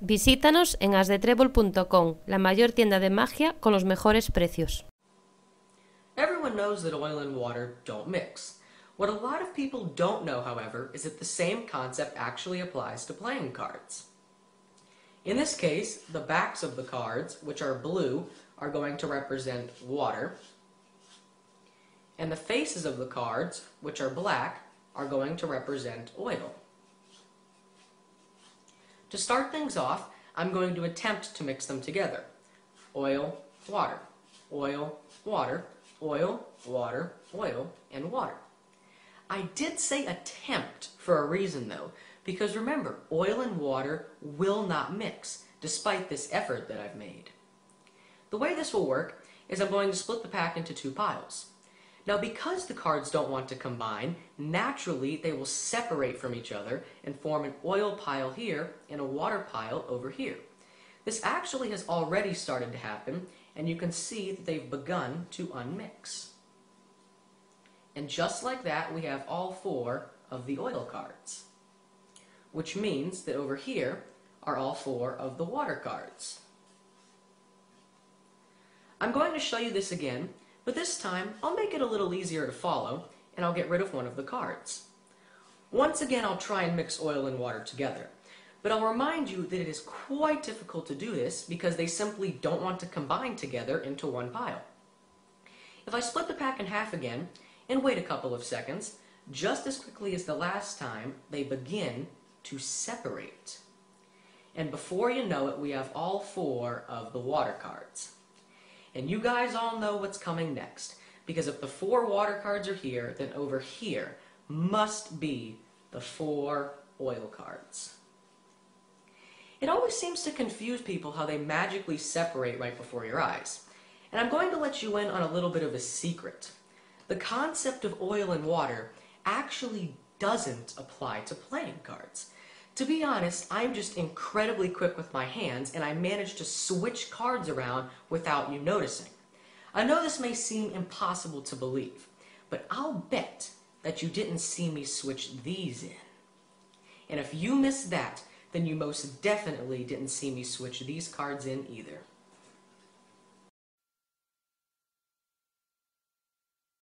Visítanos en asdetrebol.com, la mayor tienda de magia con los mejores precios. Everyone knows that oil and water don't mix. What a lot of people don't know, however, is that the same concept actually applies to playing cards. In this case, the backs of the cards, which are blue, are going to represent water, and the faces of the cards, which are black, are going to represent oil. To start things off, I'm going to attempt to mix them together. Oil, water, oil, water, oil, water, oil, and water. I did say attempt for a reason though, because remember, oil and water will not mix, despite this effort that I've made. The way this will work is I'm going to split the pack into two piles. Now because the cards don't want to combine, naturally they will separate from each other and form an oil pile here and a water pile over here. This actually has already started to happen, and you can see that they've begun to unmix. And just like that, we have all four of the oil cards, which means that over here are all four of the water cards. I'm going to show you this again, but this time I'll make it a little easier to follow, and I'll get rid of one of the cards. Once again, I'll try and mix oil and water together, but I'll remind you that it is quite difficult to do this because they simply don't want to combine together into one pile. If I split the pack in half again, and wait a couple of seconds, just as quickly as the last time, they begin to separate. And before you know it, we have all four of the water cards. And you guys all know what's coming next, because if the four water cards are here, then over here must be the four oil cards. It always seems to confuse people how they magically separate right before your eyes. And I'm going to let you in on a little bit of a secret. The concept of oil and water actually doesn't apply to playing cards. To be honest, I'm just incredibly quick with my hands, and I managed to switch cards around without you noticing. I know this may seem impossible to believe, but I'll bet that you didn't see me switch these in. And if you missed that, then you most definitely didn't see me switch these cards in either.